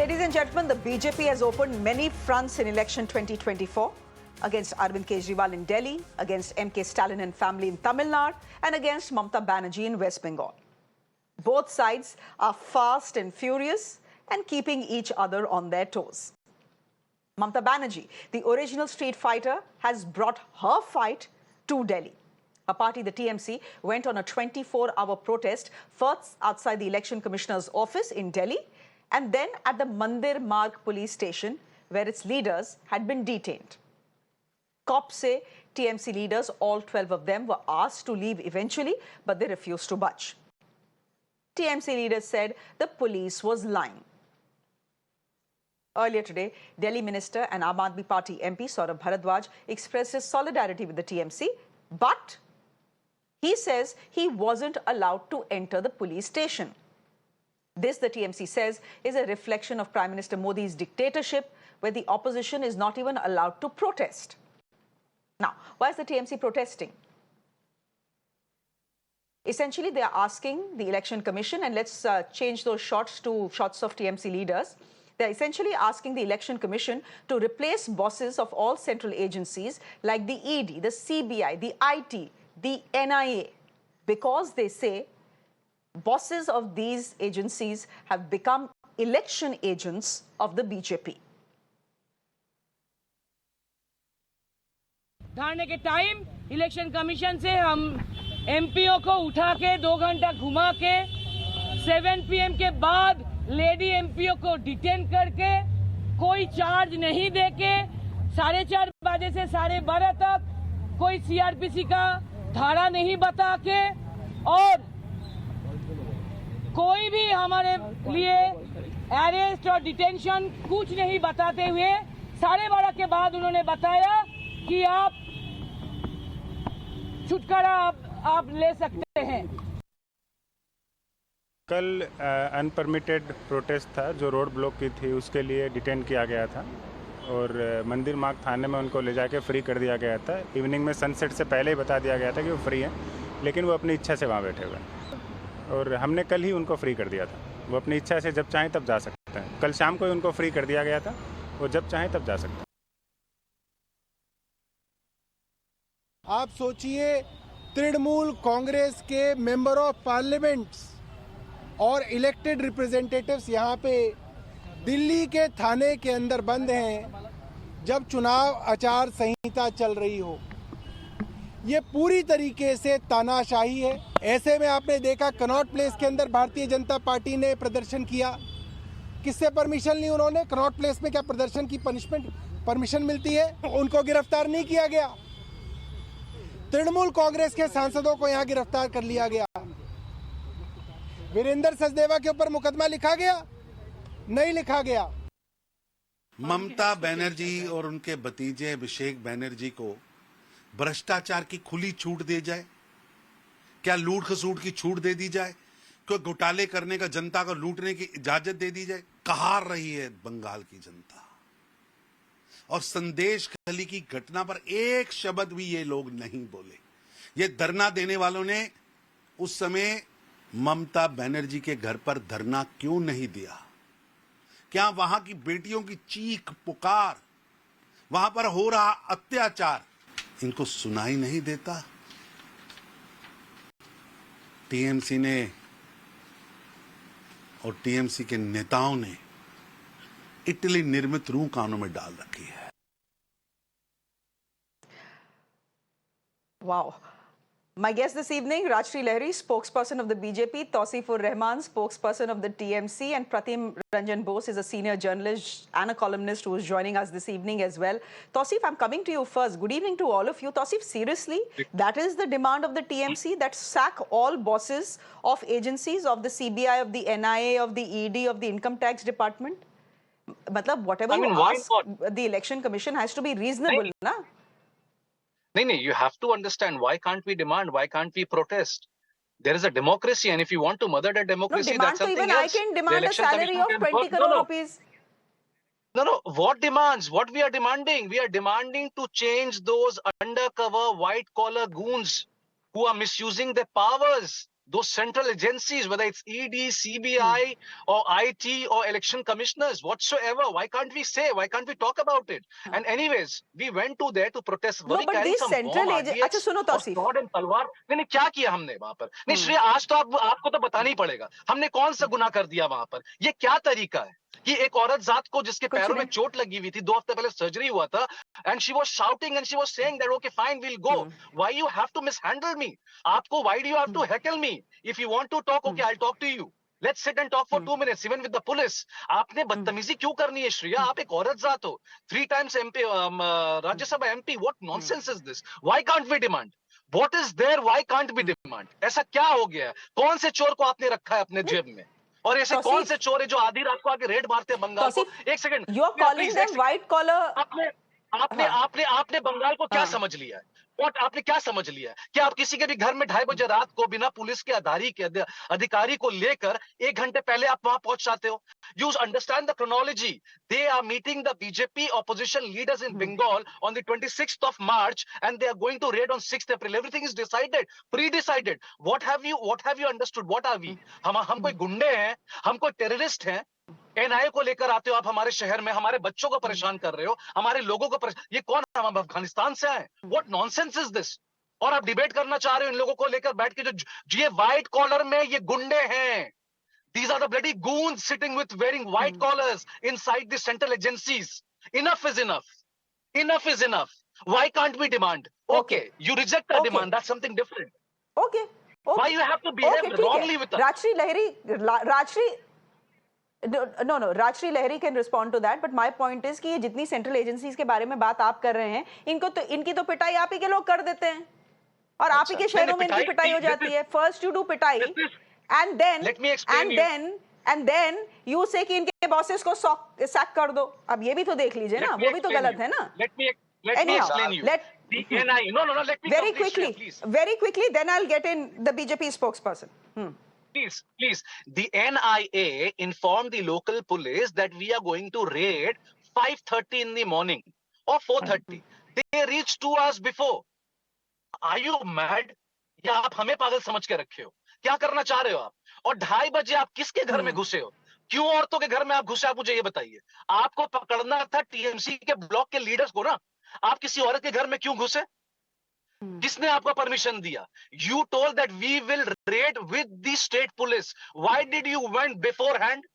Ladies and gentlemen, the BJP has opened many fronts in election 2024 against Arvind Kejriwal in Delhi, against MK Stalin and family in Tamil Nadu, and against Mamata Banerjee in West Bengal. Both sides are fast and furious and keeping each other on their toes. Mamata Banerjee, the original street fighter, has brought her fight to Delhi. Her party, the TMC, went on a 24-hour protest, first outside the Election Commissioner's office in Delhi, and then at the Mandir Marg police station, where its leaders had been detained. Cops say TMC leaders, all 12 of them, were asked to leave eventually, but they refused to budge. TMC leaders said the police was lying. Earlier today, Delhi Minister and Aam Aadmi Party MP Saurabh Bharadwaj expressed his solidarity with the TMC, but he says he wasn't allowed to enter the police station. This, the TMC says, is a reflection of Prime Minister Modi's dictatorship, where the opposition is not even allowed to protest. Now, why is the TMC protesting? Essentially, they are asking the Election Commission, and let's change those shots to shots of TMC leaders. They're essentially asking the Election Commission to replace bosses of all central agencies like the ED, the CBI, the IT, the NIA, because they say bosses of these agencies have become election agents of the BJP. धारने के time election commission से हम MPO को उठा के 2 घंटा घुमा के 7 PM के बाद लेडी एमपीओ को डिटेन करके कोई चार्ज नहीं देके 4:30 बजे से 12:30 तक कोई सीआरपीसी का धारा नहीं बता के और कोई भी हमारे लिए अरेस्ट और डिटेंशन कुछ नहीं बताते हुए 12:30 के बाद उन्होंने बताया कि आप छुटकारा आप ले सकते हैं। कल अनपरमिटेड प्रोटेस्ट था जो रोड ब्लॉक की थी, उसके लिए डिटेन किया गया था और मंदिर मार्ग थाने में उनको ले जाके फ्री कर दिया गया था। इवनिंग में सनसेट से पहले ही बता दिया गया था कि वो फ्री हैं, लेकिन वो अपनी इच्छा से वहाँ बैठे हुए हैं और हमने कल ही उनको फ्री कर दिया था। वो अपनी इच्छा से जब चाहें तब जा सकते हैं। कल शाम को ही उनको फ्री कर दिया गया था, वो जब चाहें तब जा सकते हैं। आप सोचिए, तृणमूल कांग्रेस के मेंबर ऑफ पार्लियामेंट्स और इलेक्टेड रिप्रेजेंटेटिव्स यहाँ पे दिल्ली के थाने के अंदर बंद हैं जब चुनाव आचार संहिता चल रही हो। ये पूरी तरीके से तानाशाही है। ऐसे में आपने देखा कनॉट प्लेस के अंदर भारतीय जनता पार्टी ने प्रदर्शन किया। किससे परमिशन ली उन्होंने? कनॉट प्लेस में क्या प्रदर्शन की परमिशन मिलती है? उनको गिरफ्तार नहीं किया गया। तृणमूल कांग्रेस के सांसदों को यहां गिरफ्तार कर लिया गया। वीरेंद्र सचदेवा के ऊपर मुकदमा लिखा गया? नहीं लिखा गया। ममता बनर्जी और उनके भतीजे अभिषेक बनर्जी को भ्रष्टाचार की खुली छूट दे जाए? क्या लूट खसूट की छूट दे दी जाए? कोई घोटाले करने का, जनता को लूटने की इजाजत दे दी जाए? कहार रही है बंगाल की जनता। और संदेश खली की घटना पर एक शब्द भी ये लोग नहीं बोले। ये धरना देने वालों ने उस समय ममता बनर्जी के घर पर धरना क्यों नहीं दिया? क्या वहां की बेटियों की चीख पुकार, वहां पर हो रहा अत्याचार इनको सुनाई नहीं देता? टीएमसी ने और टीएमसी के नेताओं ने इटली निर्मित रूह कानों में डाल रखी है। Wow. My guest this evening, Rajshri Lahiri, spokesperson of the BJP, Tausifur Rahman, spokesperson of the TMC, and Pratim Ranjan Bose is a senior journalist and a columnist who is joining us this evening as well. Tausif, I'm coming to you first. Good evening to all of you. Tausif, seriously, that is the demand of the TMC, that sack all bosses of agencies, of the CBI, of the NIA, of the ED, of the Income Tax Department? Matlab, whatever you ask, the Election Commission has to be reasonable, na? No, you have to understand, why can't we demand? Why can't we protest? There is a democracy, and if you want to murder the democracy, that's something even else. I can demand a salary of 20 crore rupees. No. What demands? What we are demanding? We are demanding to change those undercover white-collar goons who are misusing their powers. those central agencies, whether it's ED, CBI, or IT, or election commissioners, whatsoever. Why can't we say? Why can't we talk about it? And anyways, we went to there to protest. Were No, we but carrying these some bomb, central agents. अच्छा RDX, सुनो or Tausif. sword and तलवार? नहीं, क्या किया हमने वहां पर? नहीं श्रेया, आज तो आपको तो बताना ही पड़ेगा, हमने कौन सा गुनाह कर दिया वहां पर? ये क्या तरीका है कि एक औरत जात को जिसके कुछ पैरों में नहीं. चोट लगी हुई थी, 2 हफ्ते पहले सर्जरी हुआ था, and she was shouting and she was saying that okay fine we'll go. Why you have to mishandle me? आपको why do you have to heckle me? If you want to talk, okay I'll talk to you. Let's sit and talk for 2 minutes even with the police. आपने बदतमीजी क्यों करनी है श्रेया? आप एक औरत जात हो, 3 times MP, Rajya Sabha MP. What nonsense is this? Why can't we demand? What is there? Why can't we demand? ऐसा क्या हो गया है? कौन से चोर को आपने रखा है अपने जेब में? और ऐसे कौन से चोर है जो आधी रात को आके रेड मारते हैं बंगाल को? एक second, You are calling them white collar. आपने आपने आपने आपने बंगाल को क्या समझ लिया है? और आपने क्या समझ लिया है कि आप किसी के भी घर में 2:30 बजे रात को बिना पुलिस के अधिकारी को लेकर 1 घंटे पहले आप वहां पहुंच जाते हो? You understand the chronology. They are meeting the BJP opposition leaders in Bengal on the 26th of March, and they are going to raid on 6th April. Everything is decided, pre-decided. What have you understood? What are we? हम कोई गुंडे हैं? हम कोई terrorist हैं? NIA को लेकर आते हो आप हमारे शहर में, हमारे बच्चों को परेशान कर रहे हो, हमारे लोगों को ये कौन है? हम अफगानिस्तान से आए? What nonsense is this? और आप डिबेट करना चाह रहे हो इन लोगों को लेकर बैठ के, जो ये व्हाइट कॉलर में ये गुंडे हैं. These are the bloody goons sitting with wearing white collars inside the central agencies. Enough is enough. Enough is enough. Why can't we demand? Okay, you reject our demand. That's something different. Okay. Why you have to behave wrongly with us? Rajshri Lahiri, Rajshri Lahiri can respond to that, but my point is कि ये जितनी central agencies के बारे में बात आप कर रहे हैं, इनकी तो पिटाई आप ही के लोग कर देते हैं, और आप ही के शहरों में इनकी पिटाई हो जाती है. First you do पिटाई, and then let me explain and then you say कि इनके bosses को sack कर दो. अब ये भी तो देख लीजिए ना, वो भी तो गलत है ना. Let me explain you. No, let me very complete, quickly, please. very quickly, then I'll get in the BJP spokesperson. Please. The NIA informed the local police that we are going to raid 5:30 in the morning or 4:30. They reached 2 hours before. Are you mad? या आप हमें पागल समझ के रखे हो? क्या करना चाह रहे हो आप? और 2:30 बजे आप किसके घर में घुसे हो? क्यों औरतों के घर में आप घुसे? आप मुझे ये बताइए. आपको पकड़ना था टीएमसी के ब्लॉक के लीडर्स को ना. आप किसी औरत के घर में क्यों घुसे? किसने आपको परमिशन दिया? You told that we will raid with the state police. Why did you went beforehand?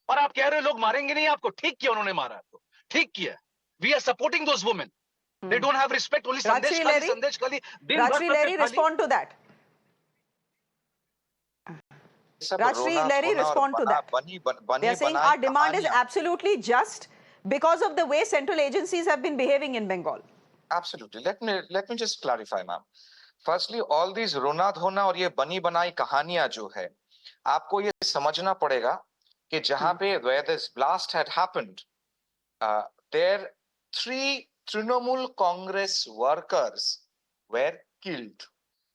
और आप कह रहे हो लोग मारेंगे नहीं आपको. ठीक किया उन्होंने मारा आपको. ठीक किया. We are supporting those women. They don't have respect. Only Sandesh Khali. Rajshri Lahiri, respond to that. Rajshri Lahiri, respond to that. They are saying our demand is absolutely just because of the way central agencies have been behaving in Bengal. Absolutely. Let me just clarify, ma'am. Firstly, all these रोना धोना और ये बनी बनाई कहानियां जो है, आपको ये समझना पड़ेगा कि जहां पे where this blast had happened, there 3 Trinamool Congress workers were killed,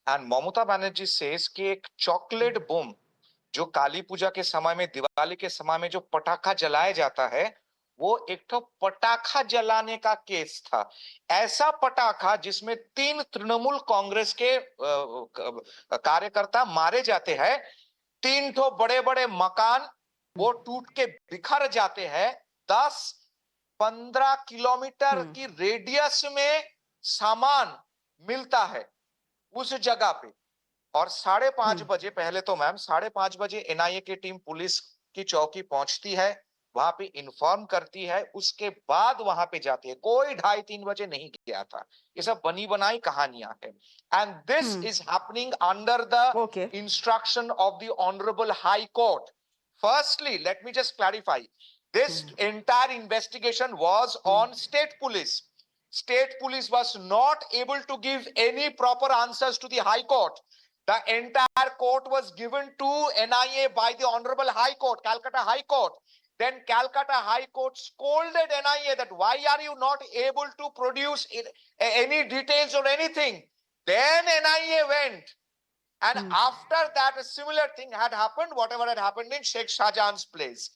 and Mamata Banerjee says कि एक chocolate bomb जो काली पूजा के समय में, दिवाली के समय में जो पटाखा जलाया जाता है, वो एक तो पटाखा जलाने का केस था. ऐसा पटाखा जिसमें 3 तृणमूल कांग्रेस के कार्यकर्ता मारे जाते हैं, 3 तो बड़े बड़े मकान वो टूट के बिखर जाते हैं, 10-15 किलोमीटर की रेडियस में सामान मिलता है उस जगह पे. और 5:30 बजे, पहले तो मैम 5:30 बजे एनआईए की टीम पुलिस की चौकी पहुंचती है, वहां पे इन्फॉर्म करती है, उसके बाद वहां पे जाती है. कोई 2:30-3 बजे नहीं गया था. ये सब बनी बनाई कहानियां हैं. And this is happening under the instruction of the honourable high court. Firstly let me just clarify, this entire investigation was on state police. State police was not able to give any proper answers to the high court. The entire court was given to NIA by the honorable high court, Calcutta High Court. Then Calcutta High Court scolded NIA that why are you not able to produce any details or anything. Then NIA went, and after that a similar thing had happened, whatever had happened in Sheikh Shahjahan's place.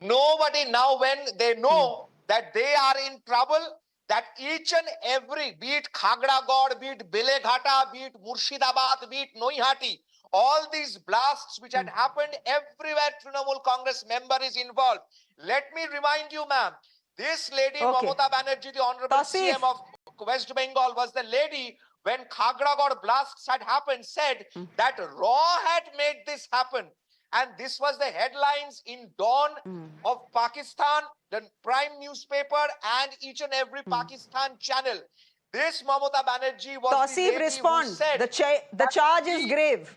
Nobody now, when they know that they are in trouble, that each and every, be it Khagra God, be it Beleghata, be it Murshidabad, be it Noihati, all these blasts which had happened everywhere, Trinamool Congress member is involved. Let me remind you, ma'am, this lady, Okay. Mamata Banerjee, the Honorable Tausif. CM of West Bengal, was the lady when Khagragod blasts had happened, said that RAW had made this happen. And this was the headlines in Dawn of Pakistan, the prime newspaper, and each and every Pakistan channel. This Mamata Banerjee was the Tausif, lady respond. who said The charge is grave.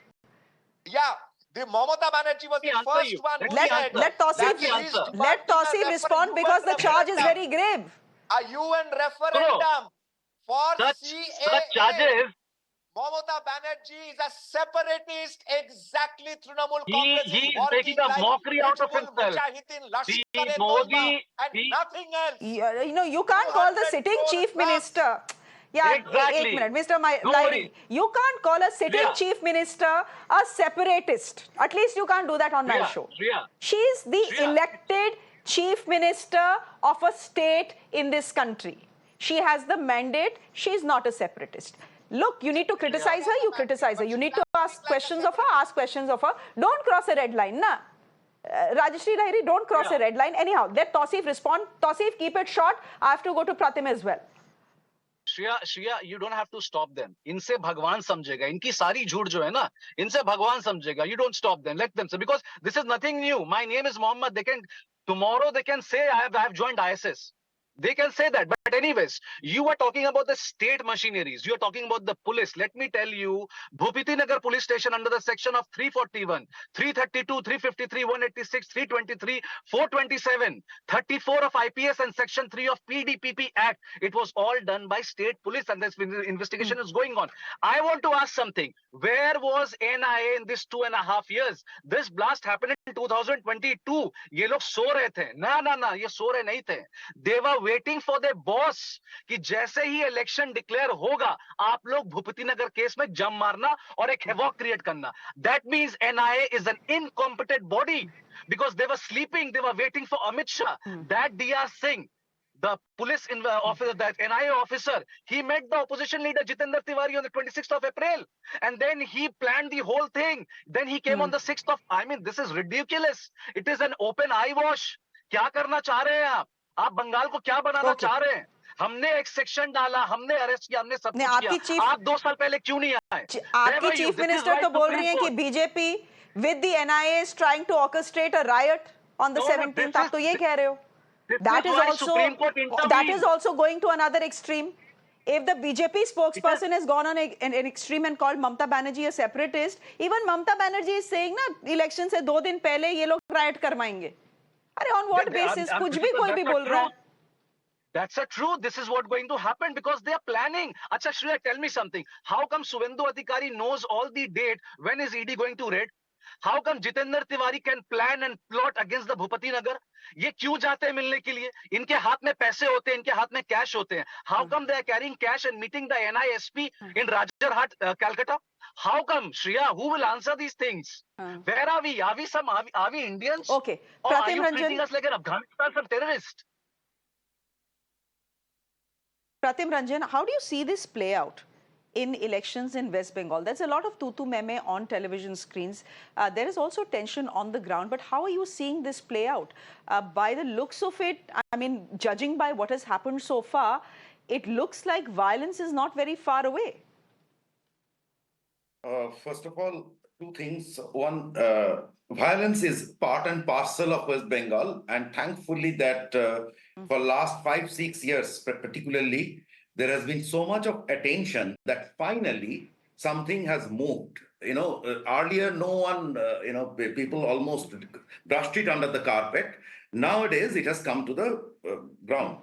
yeah, the Mamata Banerjee was Let me the answer first you. one Let who me said answer. Let that Tausif, she is let demanding Tausif a respond UN because the charge is referendum. very grave. A UN referendum for Such CAA. charges. Mamata Banerjee is a separatist, exactly Trinamool He Congress is is working making a like mockery out of Hizbul himself. Mujahideen, See, Lashkar-e-Toiba, Modi, and he nothing else. You can't call the 200 sitting crore chief plus. minister. Yeah, Exactly. एक minute, Mr. No Lahiri. worries. You can't call a sitting Shreya. chief minister a separatist. At least you can't do that on my Shreya, show. Shreya. She's the Shreya. elected chief minister of a state in this country. She has the mandate. She's not a separatist. Look, you need to criticize her, you criticize her. You need to ask questions of her, ask questions of her. Don't cross a red line, na? Rajashri Lahiri, don't cross a red line. Anyhow, let Tausif respond. Tausif, keep it short. I have to go to Pratim as well. Shreya you don't have to stop them इनसे भगवान समझेगा इनकी सारी झूठ जो है ना इनसे भगवान समझेगा you don't stop them let them say because this is nothing new my name is Mohammed they can tomorrow they can say I have joined ISIS they can say that, but anyways, you are talking about the state machineries, you are talking about the police. Let me tell you, Bhupiti Nagar police station under the section of 341, 332, 353, 186, 323, 427, 34 of IPS and section 3 of PDPP Act, it was all done by state police and this investigation is going on. I want to ask something. Where was NIA in this 2.5 years? This blast happened in 2022. ये लोग सो रहे थे ना ये सो रहे नहीं थे. They were waiting for their boss कि जैसे ही इलेक्शन डिक्लेयर होगा आप लोग भूपति नगर केस में जम मारना और एक हैवॉक क्रिएट करना. That means NIA is an incompetent body because they were sleeping, they were waiting for Amit Shah. That DR Singh, the police officer, that NIA officer, he met the opposition leader Jitendra Tiwari on the 26th of April, and then he planned the whole thing. Then he came on the 6th of, I mean, this is ridiculous. It is an open eyewash. क्या करना चाह रहे हैं आप बंगाल को क्या बनाना चाह रहे हैं? हमने एक सेक्शन डाला, हमने अरेस्ट किया, हमने सब कुछ किया. आप 2 साल पहले क्यों नहीं आए? आपकी चीफ मिनिस्टर तो बोल रही है कि BJP with the NIA is trying to orchestrate a riot on the 17th. आप तो ये कह रहे हो? That is also going to another extreme. If the BJP spokesperson has gone on an extreme and called Mamata Banerjee a separatist, even Mamata Banerjee is saying ना election से 2 दिन पहले ये लोग riot करवाएंगे. अरे on what basis? कुछ भी कोई भी बोल रहा है. That's a truth. This is what going to happen because they are planning. Acha Shreya, tell me something. How come Suvendu Adhikari knows all the date when is ED going to raid? How come Jitendra Tiwari can plan and plot against the Bhupati Nagar? ये क्यों जाते हैं मिलने के लिए? इनके हाथ में पैसे होते हैं, इनके हाथ में कैश होते हैं. How come they are carrying cash and meeting the NISP in Rajarhat, Calcutta? How come, Shreya? Who will answer these things? Where are we? Are we Indians? Okay. Or are Pratim you Ranjan, treating us like an Afghanistan some terrorist? Pratim Ranjan, how do you see this play out in elections in West Bengal? There's a lot of tutu meme on television screens. There is also tension on the ground. But how are you seeing this play out? By the looks of it, I mean, judging by what has happened so far, it looks like violence is not very far away. First of all, 2 things. One, violence is part and parcel of West Bengal, and thankfully that for last 5-6 years particularly, there has been so much of attention that finally something has moved. Earlier no one, people almost brushed it under the carpet. Nowadays it has come to the ground.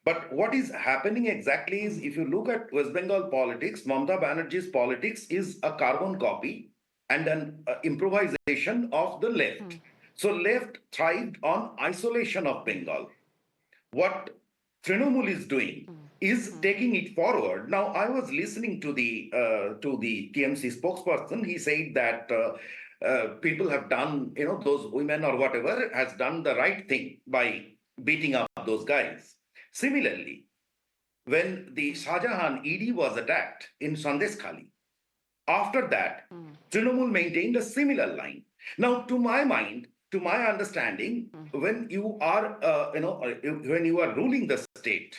But what is happening exactly is, if you look at West Bengal politics, Mamata Banerjee's politics is a carbon copy and an improvisation of the left. So left thrived on isolation of Bengal. What Trinamool is doing is taking it forward. Now, I was listening to the TMC spokesperson. He said that people have done, those women or whatever has done the right thing by beating up those guys. Similarly, when the Shah Jahan ED was attacked in Sandeshkhali, After that, Trinamool maintained a similar line. Now, to my mind, to my understanding, when you are, when you are ruling the state,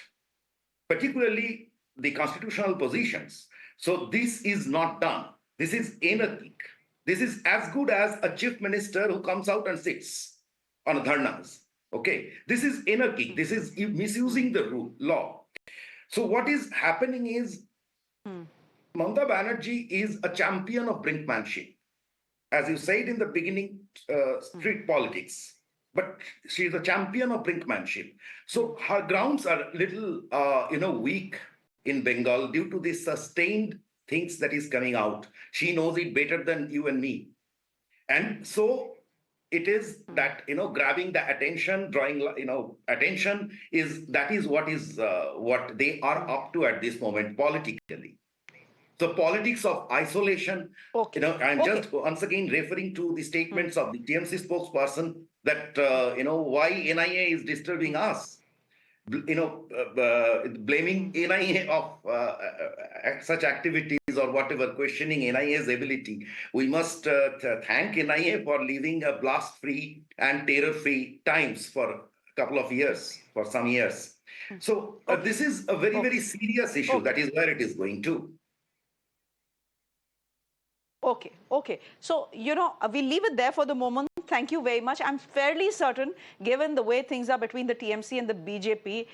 particularly the constitutional positions, so this is not done. This is anarchic. This is as good as a chief minister who comes out and sits on dharnas. Okay, this is anarchic. This is misusing the law. So what is happening is Mamata Banerjee is a champion of brinkmanship. As you said in the beginning, street politics, but she is a champion of brinkmanship. So her grounds are a little, weak in Bengal due to the sustained things that is coming out. She knows it better than you and me. And so it is that, grabbing the attention, drawing, attention that is what they are up to at this moment politically. The politics of isolation, I'm just once again referring to the statements of the TMC spokesperson that, why NIA is disturbing us, blaming NIA of such activities or whatever, questioning NIA's ability. We must thank NIA for living a blast-free and terror-free times for a couple of years, for some years. So this is a very, very serious issue. That is where it is going to. Okay. So, we'll leave it there for the moment. Thank you very much. I'm fairly certain, given the way things are between the TMC and the BJP,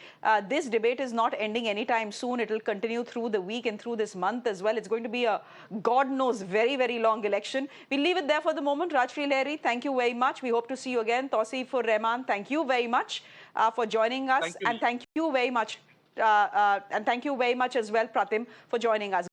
this debate is not ending anytime soon. It will continue through the week and through this month as well. It's going to be a, God knows, very, very long election. We'll leave it there for the moment. Rajshri Lahiri, thank you very much. We hope to see you again. Tausifur Rahman, thank you very much for joining us. And thank you very much. And thank you very much as well, Pratim, for joining us.